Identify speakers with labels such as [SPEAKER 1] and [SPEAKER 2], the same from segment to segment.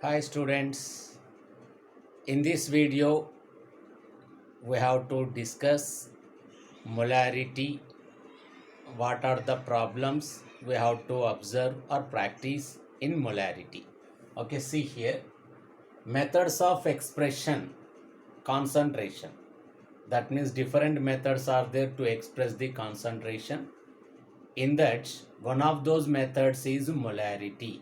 [SPEAKER 1] Hi students, in this video we have to discuss molarity, what are the problems we have to observe or practice in molarity. Okay, see here, methods of expression, concentration. That means different methods are there to express the concentration. In that, one of those methods is molarity.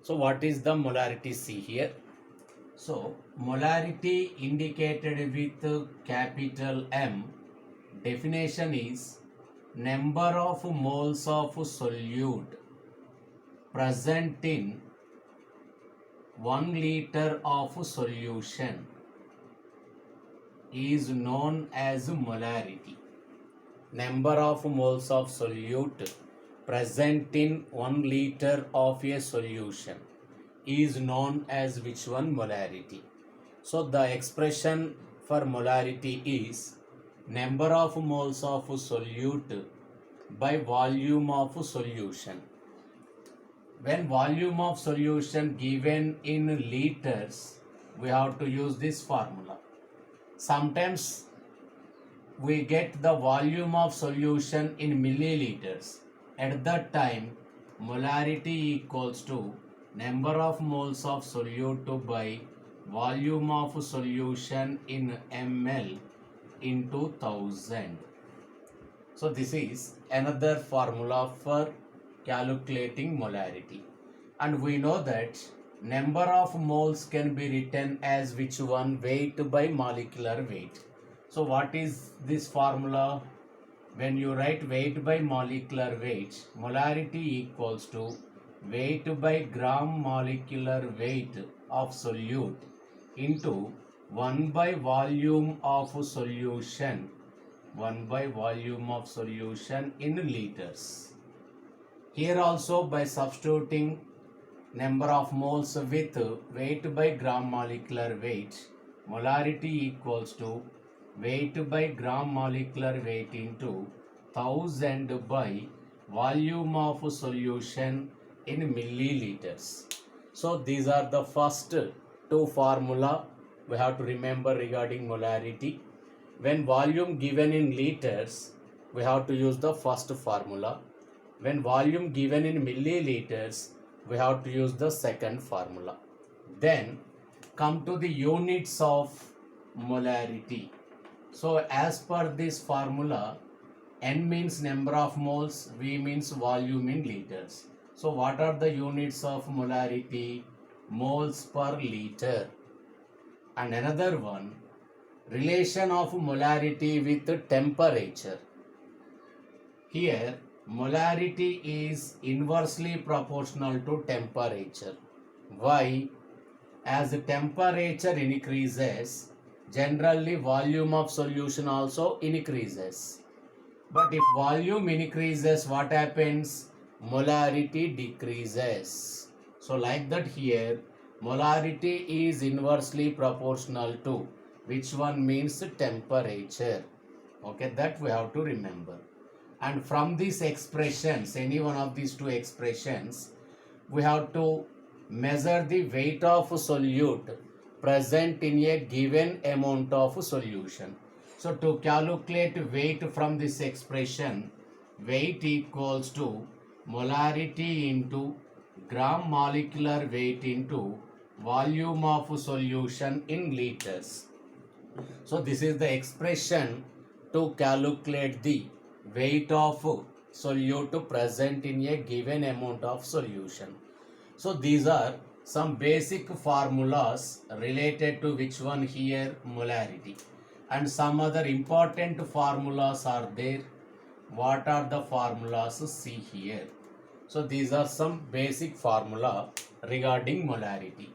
[SPEAKER 1] So what is the molarity? See here. So, molarity indicated with capital M, definition is number of moles of solute present in 1 liter of solution is known as molarity. Number of moles of solute present in 1 liter of a solution is known as which one? Molarity. So the expression for molarity is number of moles of solute by volume of solution. When volume of solution given in liters, we have to use this formula. Sometimes we get the volume of solution in milliliters. At that time, molarity equals to number of moles of solute by volume of solution in ml into 1000. So this is another formula for calculating molarity. And we know that number of moles can be written as which one? Weight by molecular weight. So what is this formula? When you write weight by molecular weight, molarity equals to weight by gram molecular weight of solute into 1 by volume of solution, 1 by volume of solution in liters. Here also by substituting number of moles with weight by gram molecular weight, molarity equals to weight by gram molecular weight into 1000 by volume of solution in milliliters. So these are the first two formula we have to remember regarding molarity. When volume given in liters, we have to use the first formula. When volume given in milliliters, we have to use the second formula. Then come to the units of molarity. So as per this formula, N means number of moles, V means volume in liters. So what are the units of molarity? Moles per liter. And another one, relation of molarity with temperature. Here, molarity is inversely proportional to temperature. Why? As the temperature increases, generally volume of solution also increases. But if volume increases, what happens? Molarity decreases. So like that here, molarity is inversely proportional to which one? Means temperature. Okay, that we have to remember. And from these expressions, any one of these two expressions, we have to measure the weight of solute present in a given amount of solution. So to calculate weight from this expression, weight equals to molarity into gram molecular weight into volume of solution in liters. So this is the expression to calculate the weight of solute present in a given amount of solution. So these are some basic formulas related to which one here? Molarity. And some other important formulas are there. What are the formulas? See here. So these are some basic formula regarding molarity.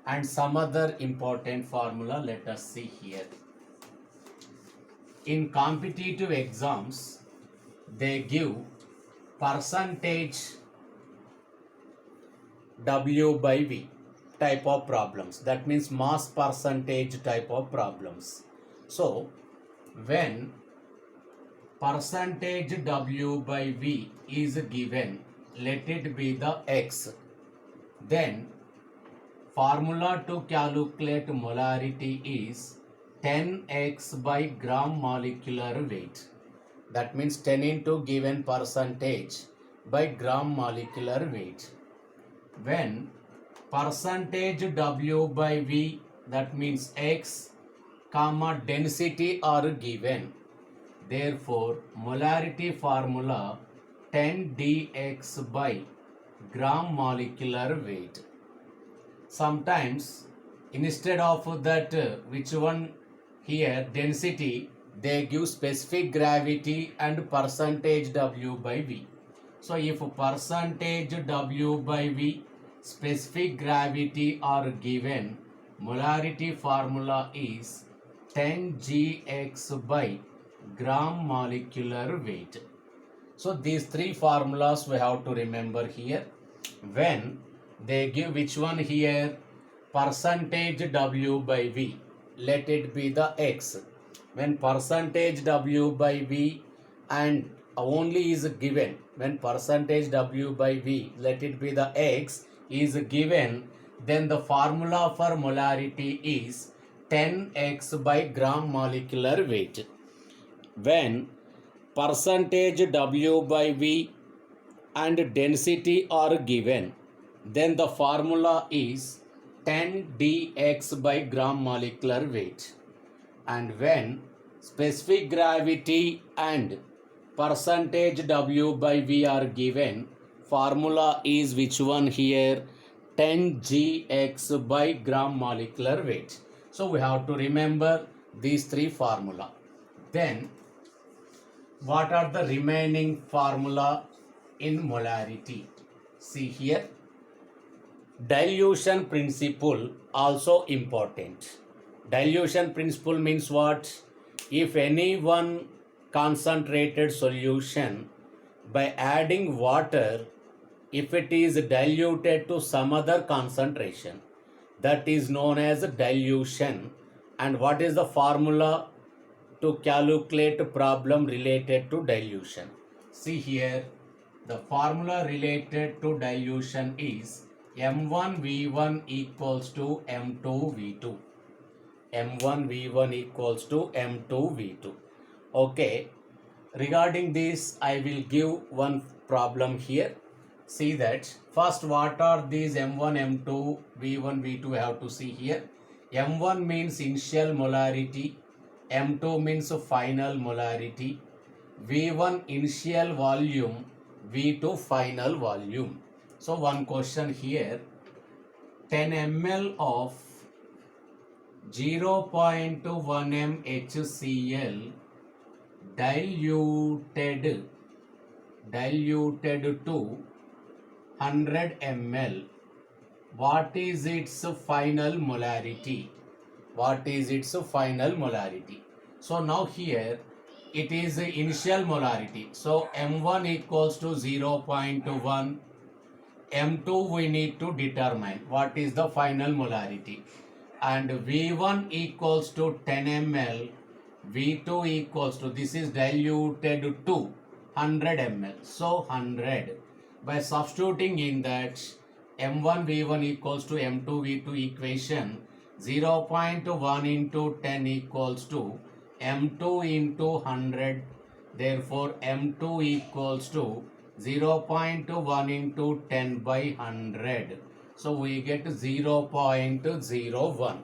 [SPEAKER 1] And some other important formula, let us see here. In competitive exams, they give percentage W by V type of problems. That means mass percentage type of problems. So when percentage W by V is given, let it be the X, then Formula to calculate molarity is 10x by gram molecular weight. That means 10 into given percentage by gram molecular weight. When percentage W by V, that means X, comma density are given. Therefore, molarity formula 10 dx by gram molecular weight. Sometimes instead of that which one here density, they give specific gravity and percentage W by V. So if percentage W by V, specific gravity are given, molarity formula is 10 gx by gram molecular weight. So these three formulas we have to remember here. When they give which one here, percentage W by V, let it be the X. When percentage W by V and only is given, when percentage W by V, let it be the X is given, then the formula for molarity is 10x by gram molecular weight. When percentage W by V and density are given, then the formula is 10 dx by gram molecular weight. And when specific gravity and percentage W by V are given, formula is which one here, 10 gx by gram molecular weight. So we have to remember these three formula. Then what are the remaining formula in molarity? See here, dilution principle also important. Dilution principle means what? If any one concentrated solution by adding water, if it is diluted to some other concentration, that is known as dilution. And what is the formula to calculate problem related to dilution? See here, the formula related to dilution is M1V1 equals to M2V2. M1V1 equals to M2V2. Okay, regarding this I will give one problem here. See that first what are these M1, M2, V1, V2 I have to see here. M1 means initial molarity, M2 means final molarity, V1 initial volume, V2 final volume. So one question here, 10 ml of 0.1 m HCl diluted to 100 ml. What is its final molarity? What is its final molarity? So now here it is the initial molarity. So M1 equals to 0.1. M2 we need to determine what is the final molarity. And V1 equals to 10 ml. V2 equals to, this is diluted to 100 ml. So 100. By substituting in that M1 V1 equals to M2 V2 equation, 0.1 into 10 equals to M2 into 100. Therefore M2 equals to 0.1 into 10 by 100. So we get 0.01.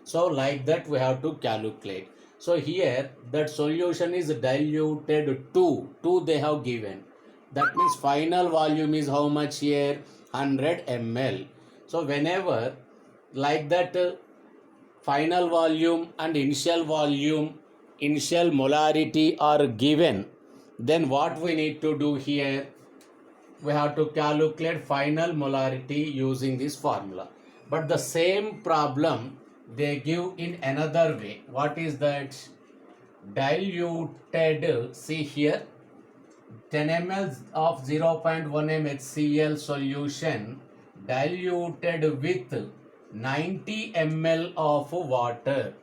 [SPEAKER 1] So like that we have to calculate. So here that solution is diluted to 2 they have given. That means final volume is how much here? 100 ml. So whenever like that final volume and initial volume, initial molarity are given, then what we need to do here? We have to calculate final molarity using this formula. But the same problem they give in another way. What is that? Diluted, see here, 10 ml of 0.1 m HCl solution diluted with 90 ml of water.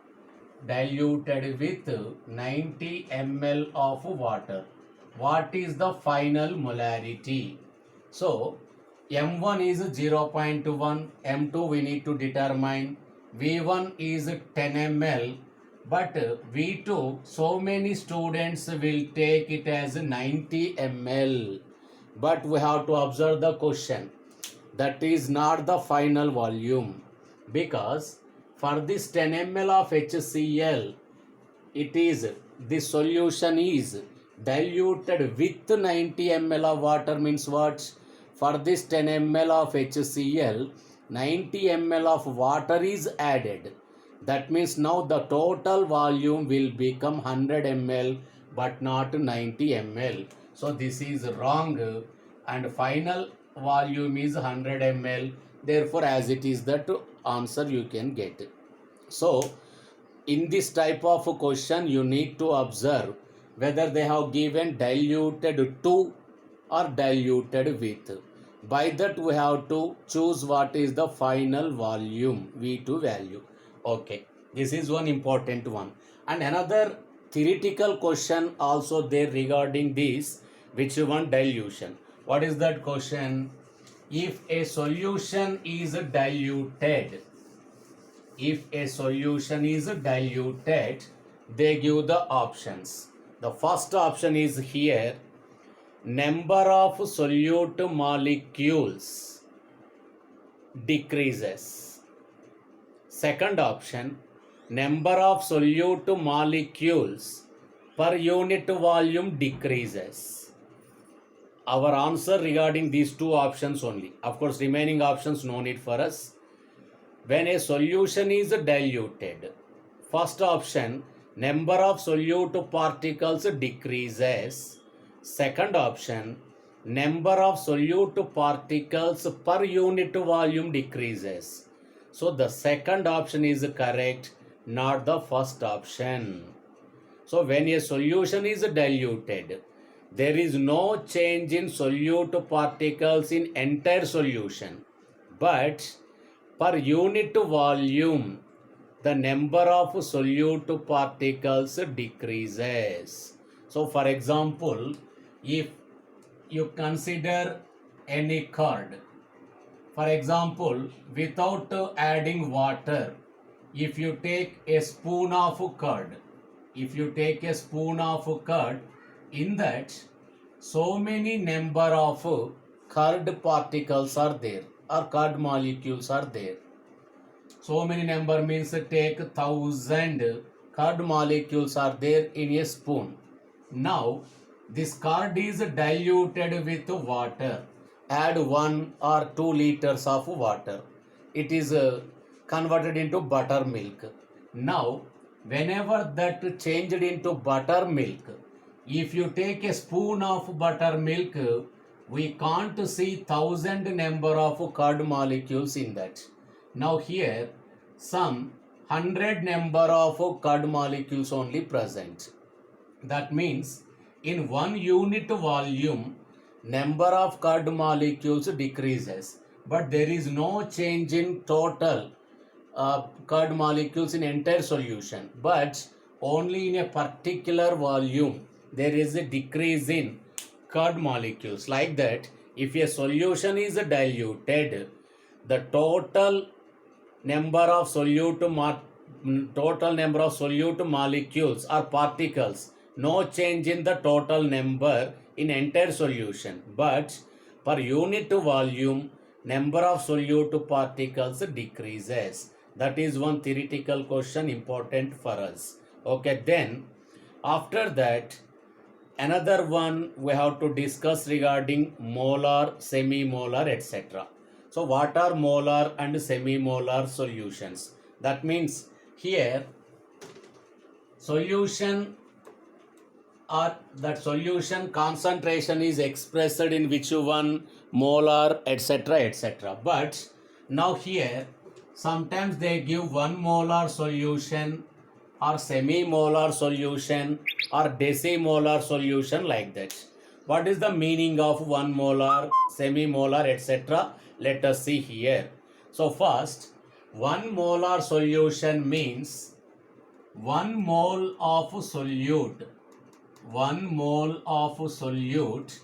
[SPEAKER 1] Diluted with 90 ml of water. What is the final molarity? So M1 is 0.1, M2 we need to determine, V1 is 10 ml, but V2 so many students will take it as 90 ml. But we have to observe the question. That is not the final volume, because for this 10 ml of HCl, it is the solution is diluted with 90 ml of water. Means what? For this 10 ml of HCl, 90 ml of water is added. That means now the total volume will become 100 ml but not 90 ml. So this is wrong, and final volume is 100 ml. Therefore, as it is that answer you can get. So in this type of question you need to observe whether they have given diluted to or diluted with. By that we have to choose what is the final volume, V2 value. Okay, this is one important one. And another theoretical question also there regarding this, which one? Dilution. What is that question? If a solution is diluted, if a solution is diluted, they give the options. The first option is here, number of solute molecules decreases. Second option, number of solute molecules per unit volume decreases. Our answer regarding these two options only. Of course, remaining options no need for us. When a solution is diluted, first option, number of solute particles decreases. Second option, number of solute particles per unit volume decreases. So the second option is correct, not the first option. So when a solution is diluted, there is no change in solute particles in entire solution, but per unit volume, the number of solute particles decreases. So for example, if you consider any curd, for example, without adding water, if you take a spoon of curd, in that so many number of curd particles are there, or curd molecules are there. So many number means take 1000 curd molecules are there in a spoon. Now this curd is diluted with water. Add 1 or 2 liters of water. It is converted into buttermilk. Now whenever that changed into buttermilk, if you take a spoon of buttermilk, we can't see 1000 number of curd molecules in that. Now here some 100 number of curd molecules only present. That means in 1 unit volume, number of curd molecules decreases, but there is no change in total curd molecules in entire solution, but only in a particular volume there is a decrease in curd molecules. Like that, if a solution is diluted, the total number of solute molecules or particles, no change in the total number in entire solution, but per unit volume, number of solute particles decreases. That is one theoretical question important for us. Okay, then after that, another one we have to discuss regarding molar, semi-molar, etc. So what are molar and semi-molar solutions? That means here solution, or that solution concentration is expressed in which one, molar, etc., etc. But now here sometimes they give 1 molar solution or semi-molar solution or decimolar solution, like that. What is the meaning of 1 molar, semi-molar, etc.? Let us see here. So first, 1 molar solution means 1 mole of solute, 1 mole of solute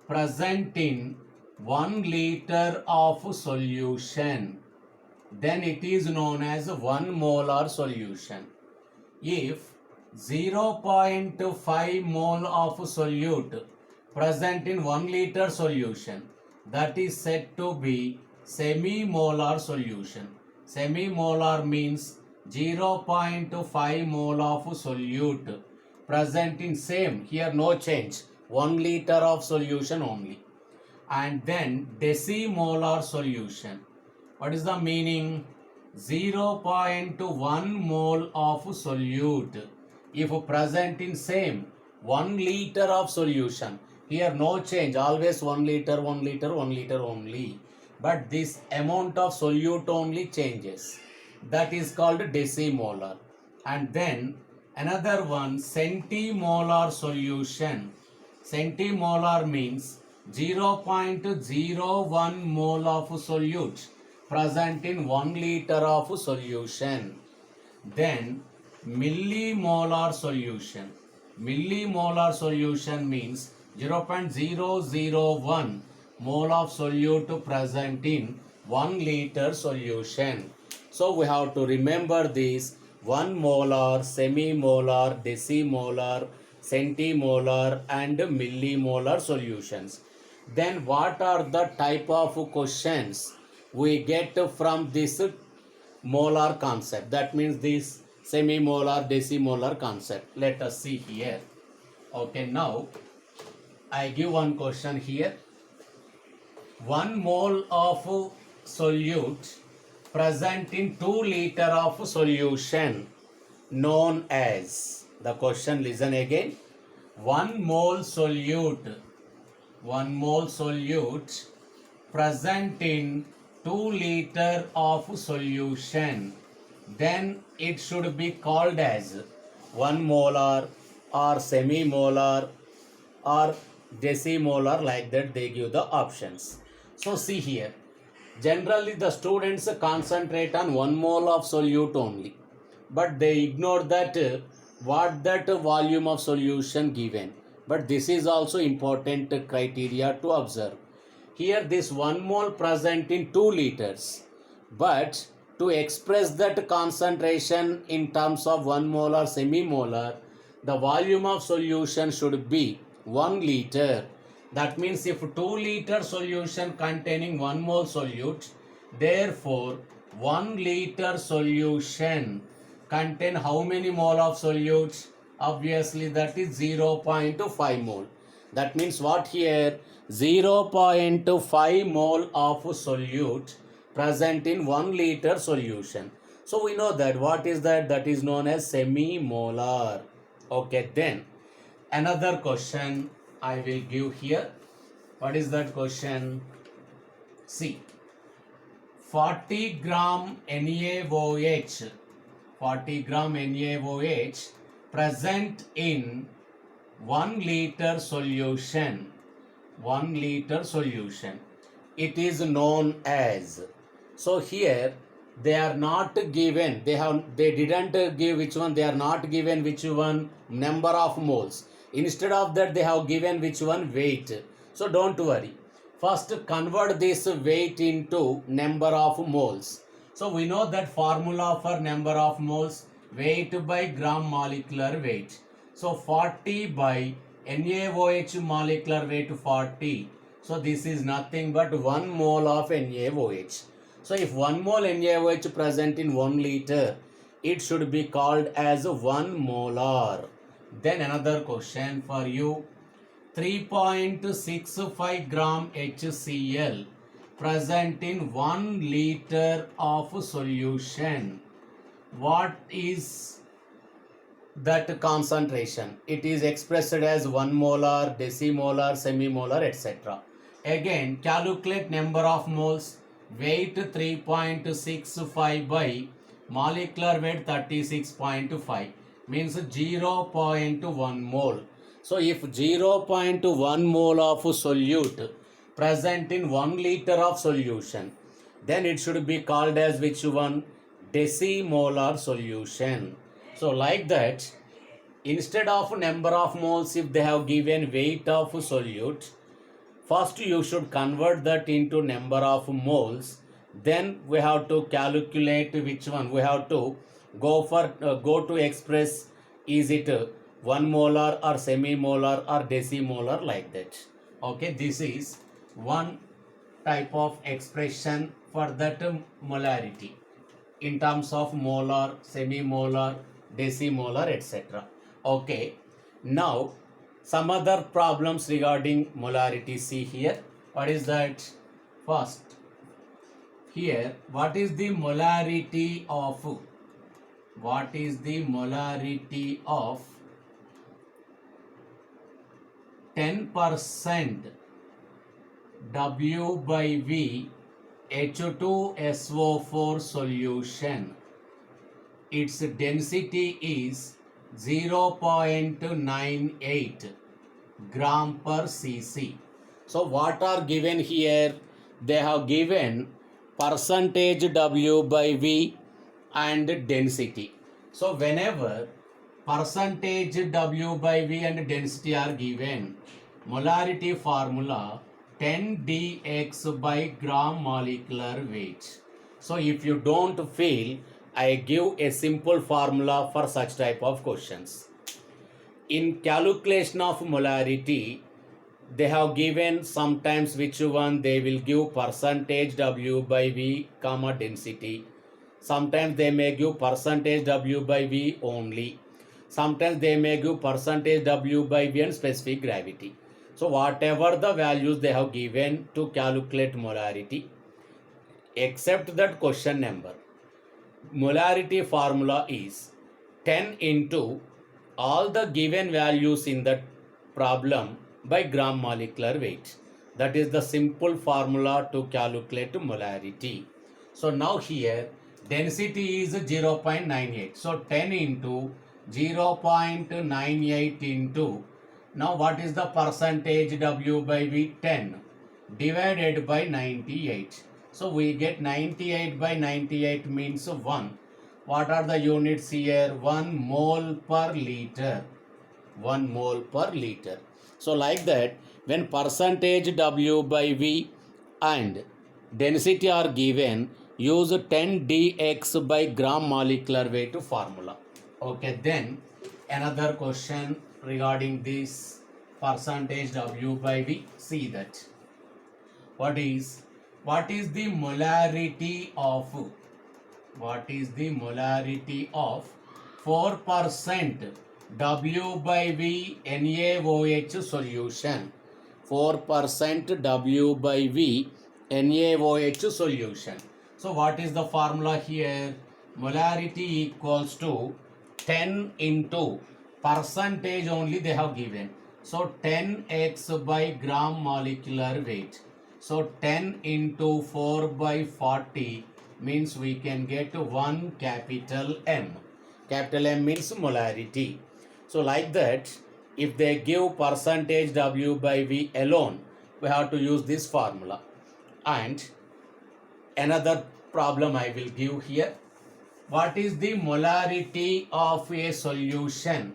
[SPEAKER 1] present in 1 liter of solution, then it is known as 1 molar solution. If 0.5 mole of solute present in 1 liter solution, that is said to be semi-molar solution. Semi-molar means 0.5 mole of solute present in same, here no change, 1 liter of solution only. And then decimolar solution. What is the meaning? 0.1 mole of solute if present in same 1 liter of solution. Here no change, always 1 liter, 1 liter, 1 liter only. But this amount of solute only changes. That is called decimolar. And then another one, centimolar solution. Centimolar means 0.01 mole of solute present in 1 liter of solution. Then millimolar solution. Millimolar solution means 0.001 mole of solute present in 1 liter solution. So we have to remember these: 1 molar, semi-molar, decimolar, centimolar and millimolar solutions. Then what are the type of questions we get from this molar concept? That means this semi-molar, decimolar concept. Let us see here. Okay, now I give one question here. 1 mole of solute present in 2 liter of solution known as, the question listen again, 1 mole solute present in 2 liter of solution, then it should be called as 1 molar or semi-molar or decimolar, like that they give the options. So see here, generally the students concentrate on 1 mole of solute only, but they ignore that what that volume of solution given. But this is also important criteria to observe. Here this 1 mole present in 2 liters, but to express that concentration in terms of 1 molar, semi-molar, the volume of solution should be 1 liter. That means if 2 liter solution containing 1 mole solute, therefore 1 liter solution contain how many mole of solute? Obviously that is 0.5 mole. That means what here? 0.5 mole of solute present in 1 liter solution. So we know that what is that? That is known as semi-molar. Okay, then another question I will give here. What is that question? See, 40 gram NaOH, 40 gram NaOH present in 1 liter solution, 1 liter solution. It is known as. So here they are not given, they didn't give which one, they are not given which one number of moles. Instead of that they have given which one? Weight. So don't worry. First convert this weight into number of moles. So we know that formula for number of moles, weight by gram molecular weight. So 40 by NaOH molecular weight 40. So this is nothing but 1 mole of NaOH. So if 1 mole NaOH present in 1 liter, it should be called as 1 molar. Then another question for you. 3.65 gram HCl present in 1 liter of solution. What is that concentration? It is expressed as 1 molar, decimolar, semi-molar, etc. Again, calculate number of moles. Weight 3.65 by molecular weight 36.5 means 0.1 mole. So if 0.1 mole of solute present in 1 liter of solution, then it should be called as which one? Decimolar solution. So like that, instead of number of moles, if they have given weight of solute, First you should convert that into number of moles, then we have to calculate which one we have to go to express, is it 1 molar or semi-molar or decimolar, like that. Okay, this is one type of expression for that molarity in terms of molar, semi-molar, decimolar, etc. Okay, now some other problems regarding molarity. See here, what is that? First, here, what is the molarity of 10% W by V H2SO4 solution? Its density is 0.98 gram per cc. So what are given here? They have given percentage W by V and density. So whenever percentage W by V and density are given, molarity formula 10 dx by gram molecular weight. So if you don't feel, I give a simple formula for such type of questions. In calculation of molarity, they have given sometimes which one they will give percentage W by V comma density. Sometimes they may give percentage W by V only. Sometimes they may give percentage W by V and specific gravity. So whatever the values they have given to calculate molarity, except that question number, molarity formula is 10 into all the given values in that problem by gram molecular weight. That is the simple formula to calculate molarity. So now here density is 0.98. So 10 into 0.98 into, now what is the percentage W by V? 10 divided by 98. So we get 98 by 98 means 1. What are the units here? 1 mole per liter. 1 mole per liter. So like that, when percentage W by V and density are given, use 10 dx by gram molecular weight formula. Okay, then another question regarding this percentage W by V. See that. What is the molarity of 4% W by V NaOH solution? 4% W by V NaOH solution. So what is the formula here? Molarity equals to 10 into percentage only they have given. So 10x by gram molecular weight. So 10 into 4 by 40 means we can get 1 capital M. Capital M means molarity. So like that, if they give percentage W by V alone, we have to use this formula. And another problem I will give here. What is the molarity of a solution?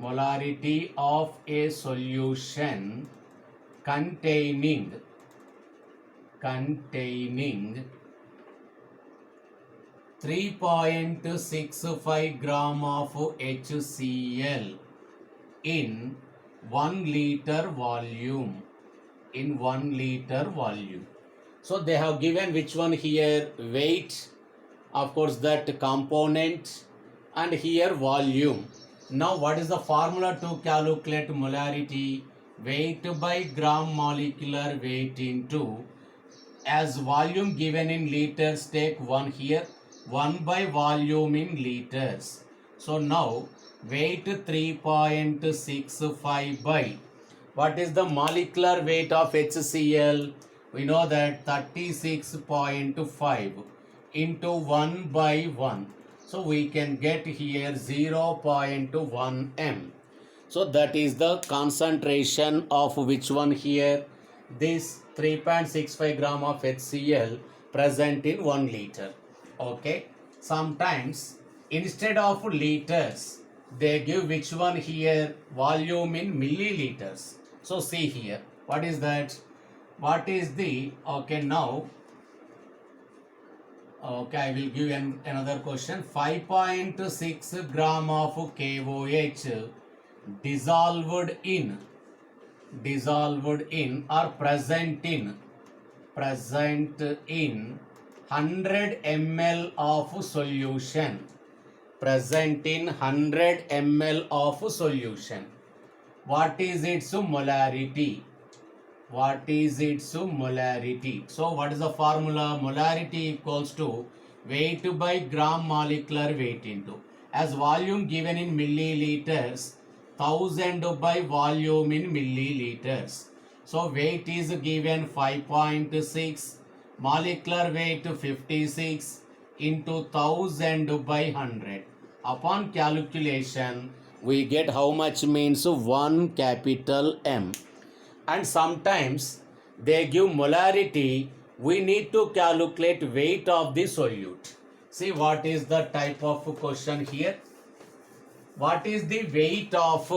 [SPEAKER 1] Molarity of a solution containing 3.65 gram of HCl in 1 liter volume. So they have given which one here? Weight, of course that component, and here volume. Now what is the formula to calculate molarity? Weight by gram molecular weight into, as volume given in liters, take 1 here, 1 by volume in liters. So now weight 3.65 by, what is the molecular weight of HCl? We know that 36.5 into 1 by 1. So we can get here 0.1 m. So that is the concentration of which one here? This 3.65 gram of HCl present in 1 liter. Okay. Sometimes instead of liters, they give which one here? Volume in milliliters. So see here. What is that? What is the, okay, now, okay, I will give another question. 5.6 gram of KOH dissolved in or present in 100 ml of solution, present in 100 ml of solution. What is its molarity? What is its molarity? So what is the formula? Molarity equals to weight by gram molecular weight into, as volume given in milliliters, 1000 by volume in milliliters. So weight is given 5.6, molecular weight 56 into 1000 by 100. Upon calculation, we get how much means 1 capital M. And sometimes they give molarity, we need to calculate weight of the solute. See what is the type of question here. What is the weight of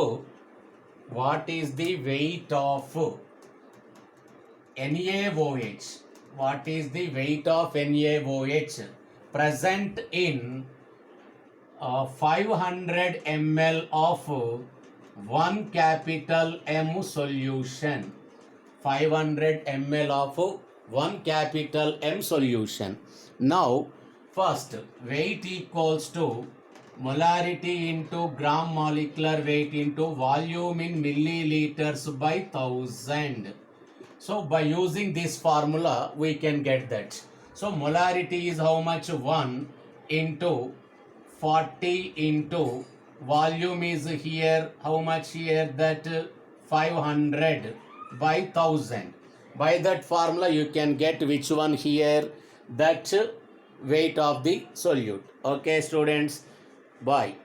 [SPEAKER 1] NaOH what is the weight of NaOH present in 500 ml of 1 capital M solution, 500 ml of 1 capital M solution. Now first, weight equals to molarity into gram molecular weight into volume in milliliters by 1000. So by using this formula we can get that. So molarity is how much? 1 into 40 into volume is here how much here, that 500 by 1000. By that formula you can get which one here, that weight of the solute. Okay students, bye.